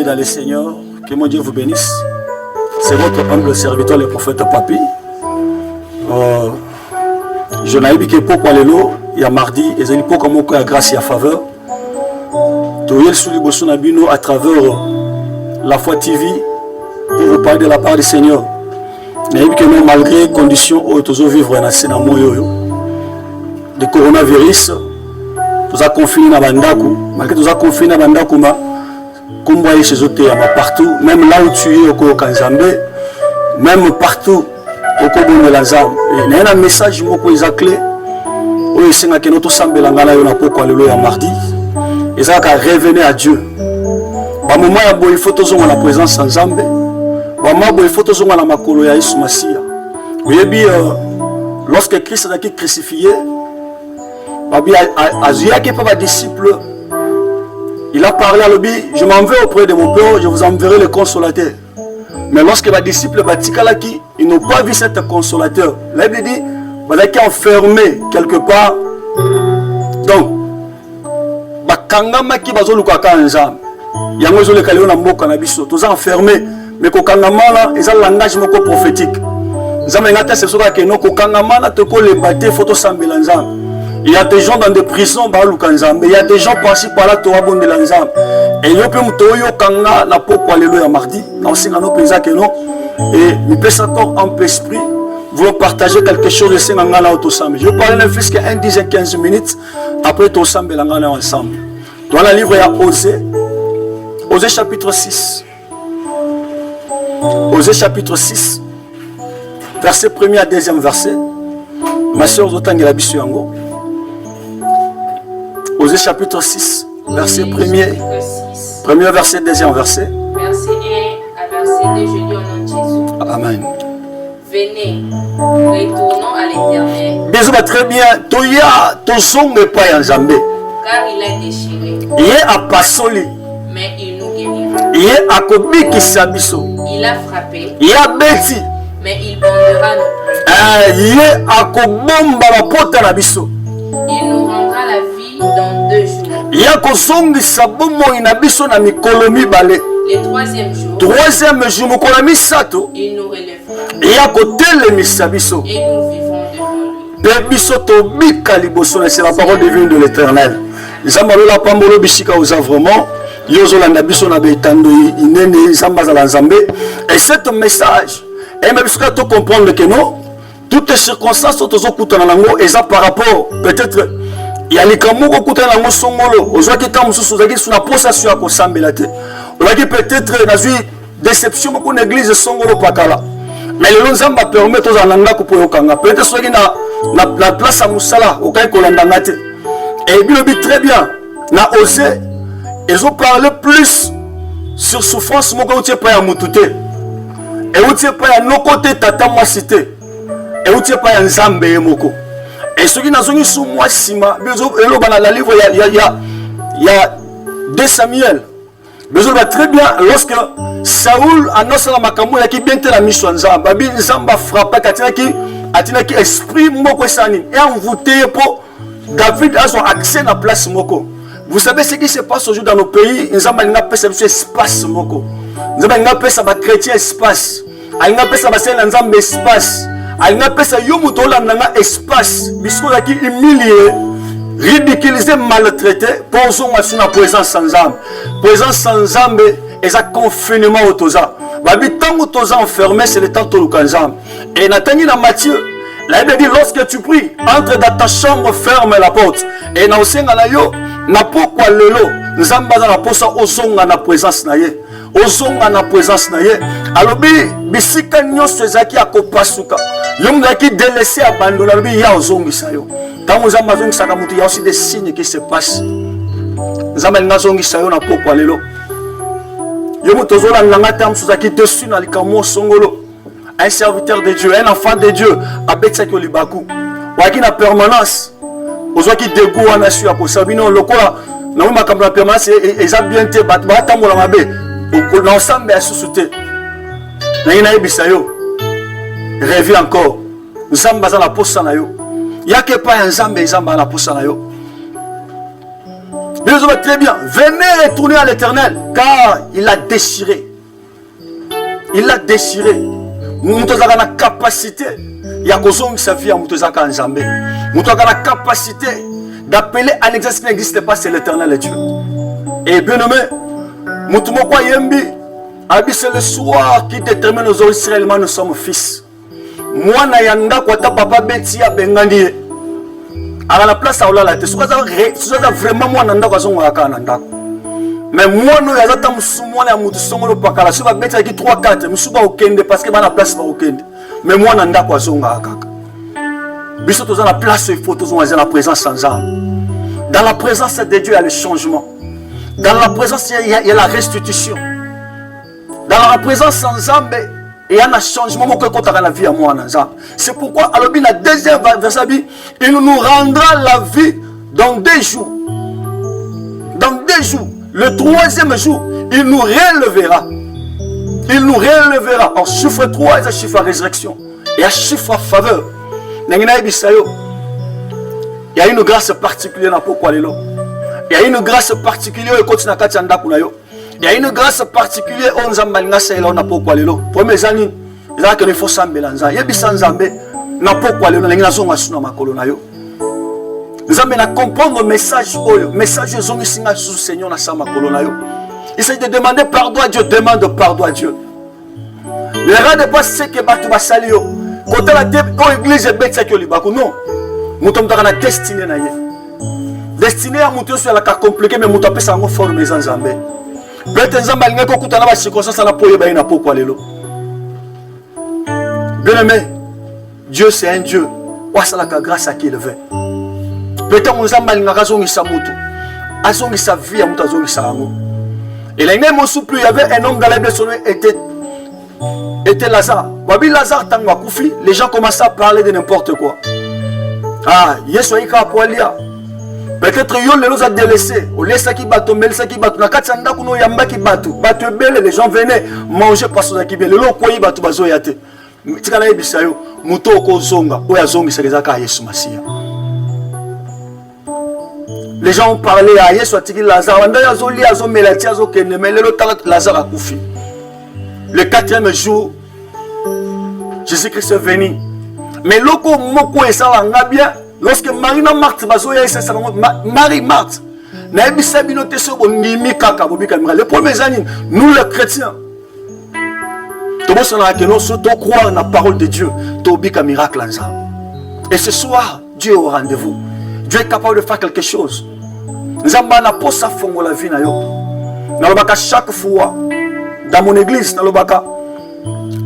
bien-aimés dans le Seigneur, que mon Dieu vous bénisse. C'est votre humble serviteur, le prophète Papi. Je n'ai pas dit pourquoi il y a mardi, et je n'ai pas comment il y a grâce et à faveur. À travers la foi TV, pour vous parler de la part du Seigneur. Mais malgré les conditions où nous vivons dans ce de coronavirus, nous avons confiné dans Bandakou. Malgré nous avons confiné dans Bandakou, comme vous voyez chez eux, partout, même là où tu es au Kanzambé, même partout au Kobo de Lazam. Il y a un message qui est clé. Où il y a un autre sambé à mardi. Et ça a revenir à Dieu. Au moment où il faut toujours la présence sans Zambé. Au moment où il faut toujours la makolo ya Yesu Masia. Vous voyez, lorsque Christ a été crucifié, disciple, il a parlé à l'objet, je m'en vais auprès de mon Père, je vous enverrai le consolateur. Mais lorsque les disciples ils n'ont pas vu cet consolateur. La Bible dit, ils sont enfermés quelque part. Donc, bakangama ki bazoluka kanza. Yango zo le kalio na mboka na biso. Tous enfermés, mais ko kangama là, ils ont langage moko prophétique. Nzambe ngata c'est soka ke no ko kangama na to ko le baté photo sambela nzambe. Il y a des gens dans des prisons, il y a des gens par-ci par-là, et il y a des gens kanga na pokwa lelo ya mardi, et nous pouvons en esprit, vous partager quelque chose de ce que je vais parler d'un fils qui a 10 et 15 minutes, après tout ça, ensemble. Dans le livre, il y a Osée chapitre 6. Osée chapitre 6, verset 1er à 2e verset. Ma soeur Zotangela Bissuango. Osée chapitre 6, verset 1er, premier verset, 2e verset. Verset 1 à verset 2, je dis au nom de Jésus. Amen. Venez, retournons à l'Éternel. Bisous, très bien. Toya, ton son n'est pas en Zambé. Car il a déchiré. Il est à Passoli. Mais il nous guérira. Il est à Kobi Kisabiso. Il a frappé. Il a Betty. Mais il bondera nos plaies. Il est à Kobomba la porte à la biso. Il nous rendra la vie dans 2 jours. Il y a Kosongi Sabomo Inabiso na Mikolomi Bale. Le 3e jour. 3e jour, Mokolomi Sato. Il nous relèvera. Il y a Kotele Misabiso. Et nous vivrons devant lui. Bebiso Tobika Liboso, c'est la parole divine de l'Éternel. Zambalola Pambolo Bishika Oza vraiment. Yozola Nabiso na Beitando Inene Zambazala Zambé. Et cet message, et même jusqu'à tout comprendre que non, toutes les circonstances sont aux autres et ça par rapport peut-être il y a les camous qui sont dans songolo aux autres qui sont sur la possession à Kosambelate. On a dit peut-être dans une déception pour l'église songolo pakala. Mais le Lonzamba permet aux Ananga pour Okanga. Peut-être soit la place à Moussala au cas Kolandangate. Et bien très bien, na osé, ils ont parlé plus sur souffrance moko utie pa ya mutute. Et utie pa ya nokote tata moi cité. Et où tu es pas un Zambé moko. Et ceux qui n'ont pas sous moi sima, la livre il y a 2 Samuel. Besoin très bien lorsque Saoul annonce la makamou qui bien la mission Nzamba, Babi Nzamba frappe atina qui esprit moko sani et envoûté pour David a son accès à la place moko. Vous savez ce qui se passe aujourd'hui dans nos pays, Nzamba n'a pas espace moko. Nzamba n'a pas ça chrétien espace. Il n'a pas ça Nzamba espace. Il n'a pas ça espace, puisqu'on a qui humilié, ridiculisé, maltraité, posons à la présence sans âme. Présence sans âme, et ça confinement au toza. Tant que toza enfermé, c'est le temps de l'oukazam. Et Nathanie dans Matthieu, la Bible dit lorsque tu pries, entre dans ta chambre, ferme la porte. Et na osenga na yo, na pokwa lelo, nzamba za na posa osonga na présence na ye. Osonga na présence na ye. Alobi bisika nyonso ezaki akopasuka. Yonga qui délaissé abandonné alobi ya ozongisa yo. Tango nzamba zongisa ka mutu ya aussi des signes qui se passent. Nzamba nga zongisa yo na pokwa lelo. Yo mutu zola nanga tam suzaki dessus na likamo songolo. Un serviteur de Dieu, un enfant de Dieu, avec ça que le bakou. Waki na permanence. Ozo qui dégoût en assu à Kosabino, le quoi, na ma caméra permanence et ça bien te bat tamola mabe. L'ensemble est sous-souté. Na ina ebisayo. Rêve encore. Nzamba za la posa na yo. Yake pa nzambe nzamba la posa na yo. Bien, très bien. Venez retourner à l'Éternel, car il a déchiré. Il a déchiré. Nous avons la capacité. Il y a sa vie à Moutozaka en Zambé. Nous avons la capacité d'appeler un exercice qui n'existe pas, c'est l'Éternel et Dieu. Et bien nommé, Moutoumokwa Yembi, c'est le soir qui détermine nos Israéliens, nous sommes fils. Moi, Nayanda, Kwata Papa Beti, à Bengandi. À la place, à Ola, c'est vraiment moi, Nanda, Kwazonga, mais moi, nous avons soumouane à Moutoussongo, Pakala, si vous avez 3-4, je ne suis pas au Kende parce que je suis place au Kende. Mais moi, Nanda, Kwazonga, Bissot, dans la place, il faut dans la présence sans âme. Dans la présence de Dieu, il y a le changement. Dans la présence, il y a la restitution. Dans la présence sans âme, il y a un changement dans la vie à moi. C'est pourquoi, alors, la deuxième verset, il nous rendra la vie dans 2 jours. Dans 2 jours. Le 3e jour, il nous relèvera. Il nous relèvera. En chiffre 3, il y a chiffre à résurrection. Et un chiffre à faveur. Il y a une grâce particulière dans pourquoi il y a une grâce particulière au continent Katianda Kunayo. Il y a une grâce particulière au Nzambalinga Saïla na pourquoi il premier année, il y a que il faut s'ambelanza. Il y a bisan Zambé na pourquoi il y a zonga suna makolo na yo. Nous allons comprendre le message oyo, message zongi singa sous Seigneur na sama makolo na yo. Il s'agit de demander pardon à Dieu, demande pardon à Dieu. Ne regarde pas ce que batu basali yo. Quand la tête au église bête que libako non. Mouton ta na destiné na ye. Destiné à mouton sur la cas compliqué mais mouton peut s'en former sans Zambé. Peut-être Nzamba linga ko kutana ba circonstance na poye ba ina pourquoi lelo. Bien-aimé, Dieu c'est un Dieu. Wasala ka grâce à qui il veut. Peut-être Nzamba linga ka zongi sa moutou. A zongi sa vie à mouton zongi sa amour. Et là il y avait un homme dans la Bible son nom était Lazare. Babi Lazare tangwa koufi, les gens commençaient à parler de n'importe quoi. Ah, Yesu aika poalia. Peut-être yo les a délaissés. Au laisse qui bateau, mais qui bateau. Na katsanda kuno yamba qui bateau. Bateau belle, les gens venaient manger parce que qui belle. Le koyi bateau bazo yate. Tikala yebisa yo, muto ko zonga, oya zongi selezaka Yesu Masia. Les gens ont parlé à Yesu atiki Lazare. Wanda yazo li azo melati azo kene, mais le Lazare a koufi. Le 4e jour, Jésus-Christ est venu. Mais lorsque Moko et Salanga bien, lorsque Marina Marthe, Marie Marthe, les premiers années, nous les chrétiens, nous croire dans la parole de Dieu, miracle. Et ce soir, Dieu est au rendez-vous. Dieu est capable de faire quelque chose. Nous avons la vie. Chaque fois, dans mon église,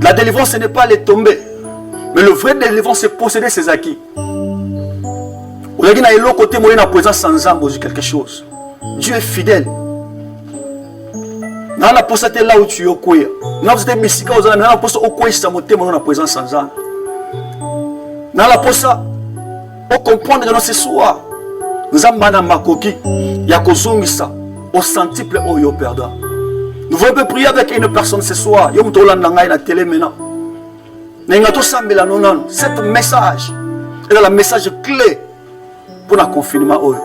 la délivrance, ce n'est pas les tomber. Mais le vrai délivrance, c'est posséder ses acquis. Vous avez dit, côté moyen, présence sans âme, quelque chose. Dieu est fidèle. Nous avons possédé là où tu es au coin. Nous avons possédé Missika, nous avons possédé au coin, sans monter, nous avons présence sans âme. Nous avons possédé pour comprendre que ce soir, nous avons un makoki, il y a ça, au centuple où il y a perdant. Nous voulons prier avec une personne ce soir. Nous allons la télé maintenant. Cet message est le message clé pour le confinement. Nous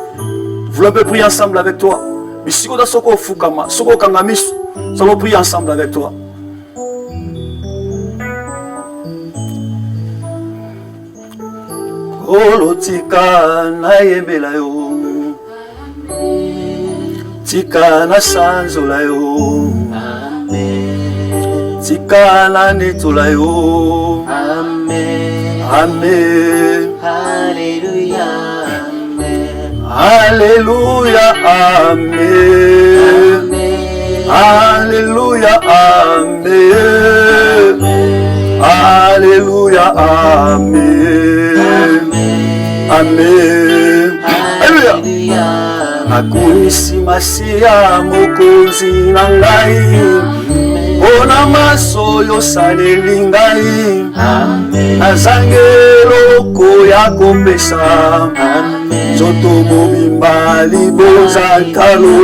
voulons prier ensemble avec toi. Nous allons prier ensemble avec toi. Tika na sanzola yo, amen. Tika na netula yo, amen. Amen. Alléluia, amen. Alléluia, amen. Alléluia, amen. Alléluia, amen. Amen. Alléluia. Nakunisi masia mokonzi na ngai ona maso yosaleli ngai nazangeloko ya kopesa nzoto mobimba liboza ntalo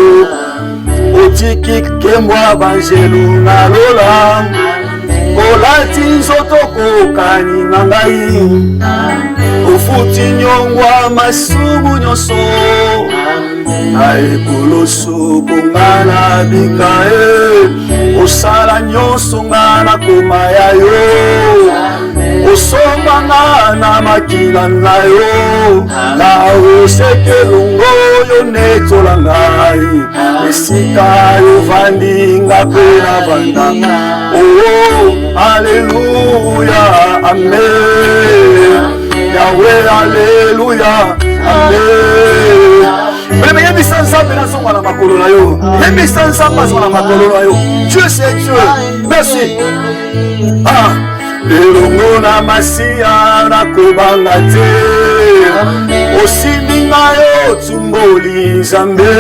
otiki kembwa banzelu na lola olati nzoto kokani na ngai ofuti nyongwa masumu nyonso naekoloso kongana bikae osala nyonso ngana koma ya yo osombanga na makila na yo na osekelongo yo netola ngai esika yo vandinga mpe na vanda oh alleluya amen Yahweh alleluya amen. Mais yebisa nzambe nazonga na makolo na yo yebisa nzambe azonga na makolo na yo Dieu c'est Dieu merci elongo na masiya nakobanga te osindinga yo tumboli nzambe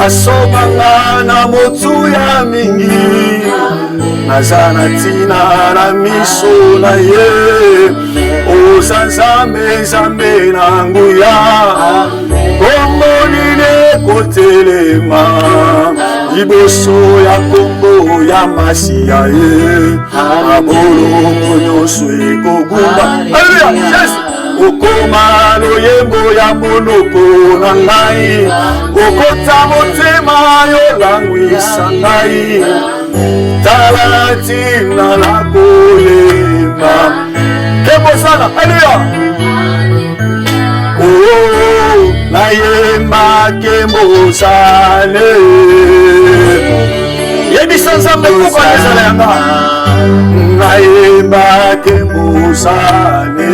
asobanga na motu ya mingi naza na ntina na miso na ye oza nzambe nzambe na nguya kombo nini kotelema liboso ya kombo ya masiya ye abolongo nyonso ekogumba aleluya Yesu okoma loyembo ya monoko na ngai okota motema yolangwisa ngai tala ntina na kolemba kebosana aleluya oh nayemba kembosane yebisa nzambe koko ezala yanga nayemba kembosane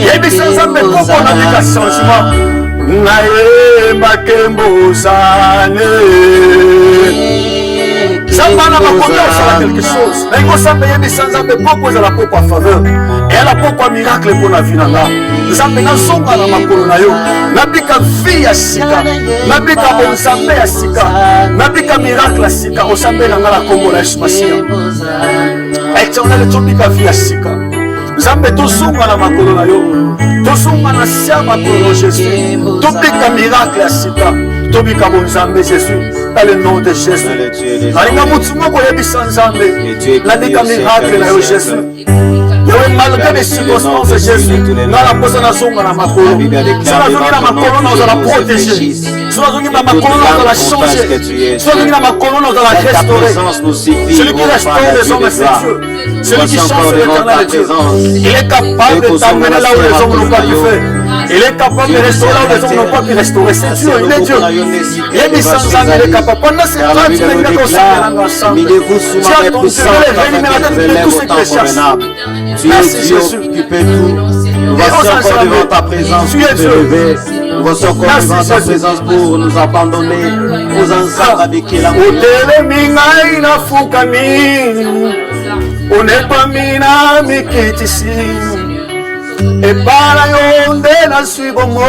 yebisa nzambe koko nabika changement nayemba kembosane Zambana makomi osala quelque chose. Na ingo sambe yebi sanzambe poko ezala poko a faveur. Et ala poko a miracle pour na vie na nga. Nzambe na zonga na makolo na yo. Nabika vie ya sika. Nabika bonzambe ya sika. Nabika miracle ya sika. Osambe na nga la kombo la Yesu Masiya. Éternel tobika vie ya sika. Nzambe tozonga na makolo na yo. Tozonga na sia makolo Jésus. Tobika miracle ya sika. Tobika bonzambe Jésus. Dans le nom de Jésus. Alinga mutu moko yebisa nzambe. Nabika miracle na yo Jésus. Yawe malgré les circonstances de Jésus. Nala posa na zonga na makolo. Sona zongi na makolo na ozala protéger. Sona zongi na makolo na ozala changer. Sona zongi na makolo na ozala restaurer. Celui qui restaure les hommes c'est Dieu. Celui qui change l'éternel est Dieu. Il est capable de t'amener là où les hommes n'ont pas pu faire. Il est capable de restaurer là où les hommes n'ont pas pu restaurer. C'est Dieu, il est Dieu. Il est mis il est capable. Pendant ces temps, tu n'es pas ensemble. Tu as ton Dieu, de tout ce qui est chasse. Merci Jésus. Tu peux tout. Nous voici encore devant ta présence pour te lever. Nous voici encore devant ta présence pour nous abandonner aux ensembles avec qui l'amour. Onepamina mikitisi ebala yonde na suibomo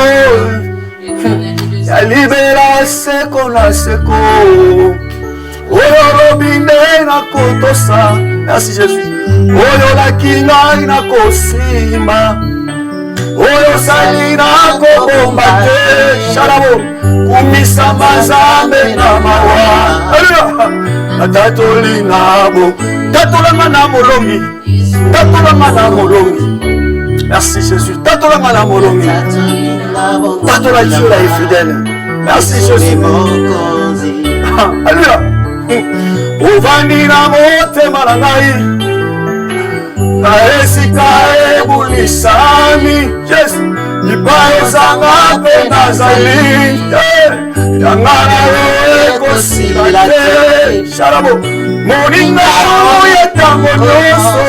ya libera seko na seko oyo robinde na kotosa. Merci Jésus. Oyo lakinga na kosima oyo sali na kobomba te shalabo kumisa mazambe na mawa. Alléluia. Tatoli nabo tatolanga na molongi tatolanga na molongi. Merci Jésus. Tatolanga na molongi tatola Dieu là est fidèle. Merci Jésus. Alléluia. Ovandi na motema na ngai na esika ebulisami Yesu lipayo zanga mpe nazali yanga na yo ekosila te shalabo moninga oyo ntango nyonso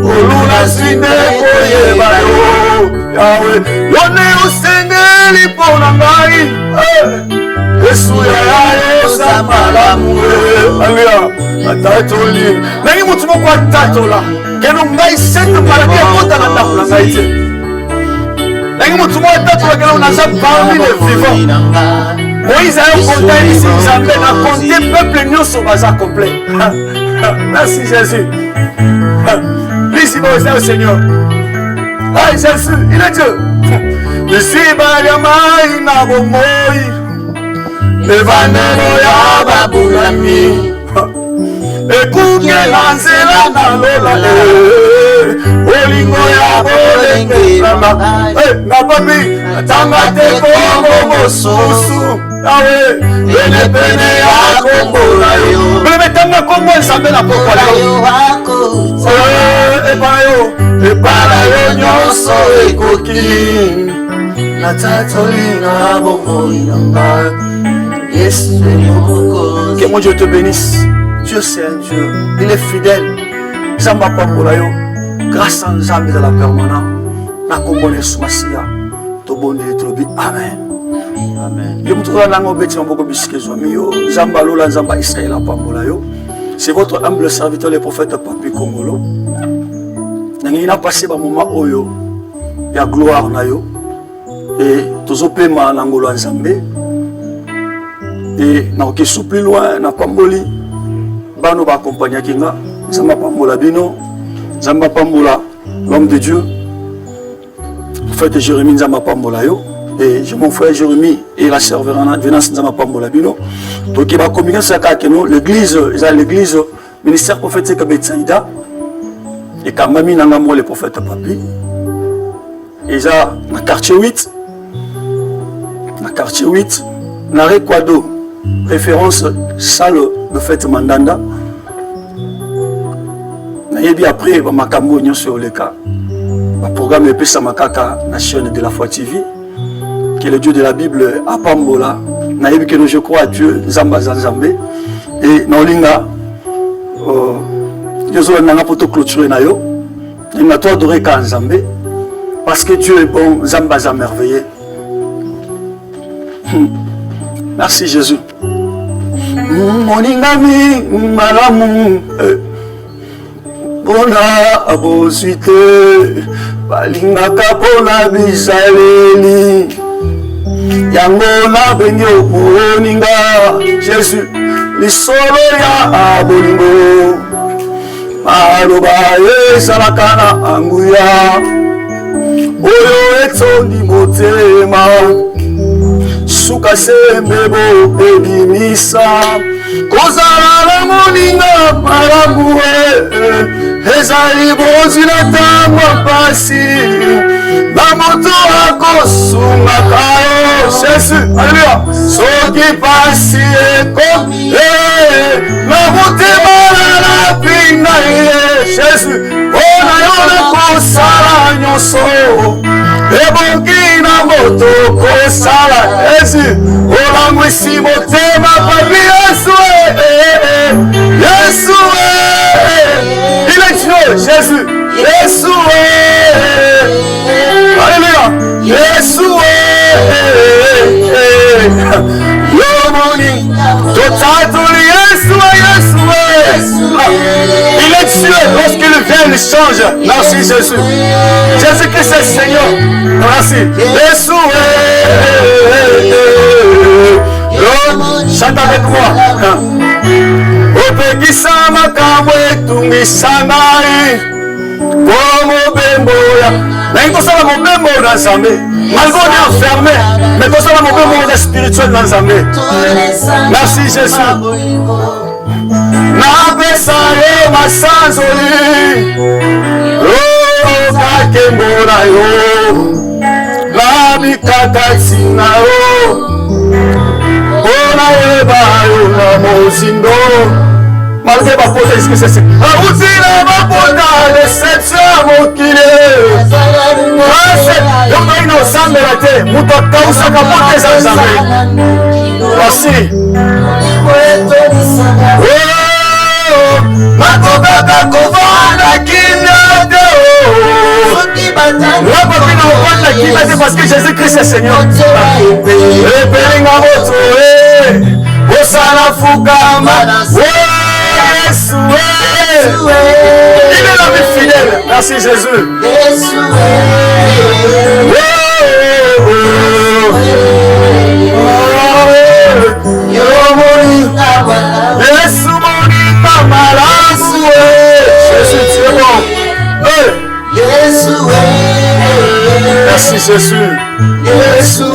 oluna sinde koyeba yo yawe yone osengeli mpo na ngai Yesu ya yosa malamu Alléluia. Atatoli nangi mutu moko atatola keno ngai sete malaki ekota na ndako na ngai te. Nangi mutu moko atatola keno naza parmi les vivants. Moïse a compté ici Nzambe na compté peuple nyonso baza complet. Merci Jésus. Ici Moïse au Seigneur. Ah Jésus, il est Dieu. Ici Baliamai na bomoi evanelo ya babulami ekungela nzela na lola olingo ya bolenge na na papi tanga te kombo mosusu awe pene pene ya kombo na yo bebe tanga kombo nzambe na pokwa yo epara yo nyonso ekoki na tatoli na bomoi na nga Yesu que mon Dieu te bénisse. Dieu c'est un Dieu, il est fidèle. Zamba pambola yo grâce à Nzambe de la permanence na kombone sumasia to bondi trobi amen amen yo mutula nango beti mboko bisike zwami yo Zamba lola Nzamba Israël pambola yo c'est votre humble serviteur le prophète Papi Kongolo nangi na passé ba moment oyo ya gloire na yo et tozo pema nangolo Nzambe et na okesu plus loin na pamboli bano ba accompagner kinga Zamba pambola bino Zamba pambola l'homme de Dieu prophète Jérémie Nzamba pambola yo et mon frère Jérémie et la sœur Venance Nzamba pambola bino donc il va communiquer ça keno l'église ministère prophétique Betsaïda et Kamami Nangamo le prophète Papi et ça na quartier 8 na Rekwado référence salle de fête Mandanda et bien après makambo nyonso le cas le programme epesa makaka na chaîne de la foi TV qui est le Dieu de la Bible à Pambola na yebi que je crois à Dieu Nzamba Nzambe et na olinga yozo na poto clôturer na yo na toi adorer ka Nzambe parce que Dieu est bon Nzamba za merveilleux. Merci Jésus. Moningami malamu Bona abosite balingaka pona bisaleli yango na bengi oponinga Jésus lisolo ya abolingo maloba esalaka na anguya oyo etondi motema suka sembe bo ebimisa kozala na moninga malamu ezali bozila ntango pasi na moto akosungaka yo Jésus alleluya soki pasi ekomi na motema na pinga ye Jésus mpona yo nakosala nyonso ebongi na moto kosala Jésus olangwisi motema papi Yesu Yesu il est Dieu Jésus Yesu alléluia Yesu yomoni totatoli Yesu il est Dieu lorsqu'il vient il change. Merci Jésus Jésus-Christ est Seigneur. Merci Yesu chante avec moi opekisa makambo etungisa ngai po mobemboya nangi tosala mobembo na Nzambe malgré on est enfermé mais tosala mobembo spirituel na Nzambe. Merci Jésus napesa yo masanzoli okakembo na yo labikakati na yo mpona yeba yo na mozindo malgré bapota esikesese autila bapota deception ya mokili yokai na osambela te moto akausaka pota eza Nzambe. Merci nakokaka kovanda kimia te nakokina kovanda kimia te parce que Jésus-Christ est Seigneur. epelinga moto osala fukama Yesu il est l'homme fidèle. Merci Jésus. Yesu moninga malasu Jésus tu es bon. Merci Jésus. Yesu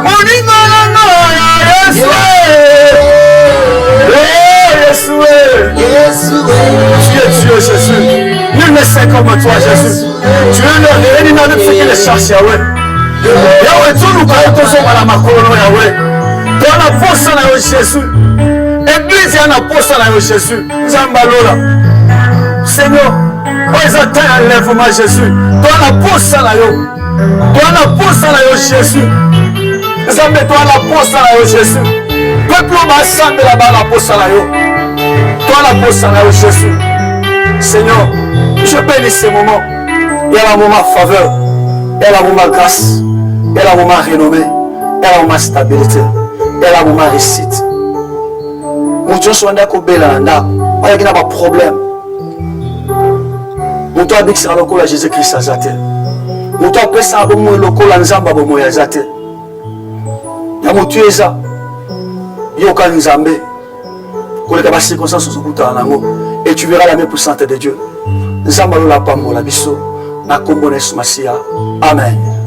moninga nanga Yesu Yesu tu es Dieu Jésus. c'est comme toi, Jésus. Tu es le réuni dans ce qui les cherche, Yahweh. Yahweh, tu nous connais tous à la macolo, Yahweh. Toi, la poste à Jésus. Église, il y a une poste à Jésus. Zambalola. Seigneur, ils attendent l'enlèvement, Jésus. Toi, la poste à toi, la poste à Jésus. Zambé, toi, la poste à Jésus. Peuple, on va s'enlever là-bas, la poste à toi, la poste à Jésus. Seigneur, je bénis ce moment. Il y a un moment faveur, il y a un moment grâce, il y a un moment renommé, il y a un moment stabilité, il y a un moment réussite. Mon Dieu, soit d'accord, Belanda, il y a un problème. Mon Dieu, avec ça, le Jésus-Christ a zaté. Mon Dieu, après ça, le col en Zamba, il a zaté. Il y a mon Dieu, ça. Il y a un Zambé. Et tu verras la main puissante de Dieu. Amen.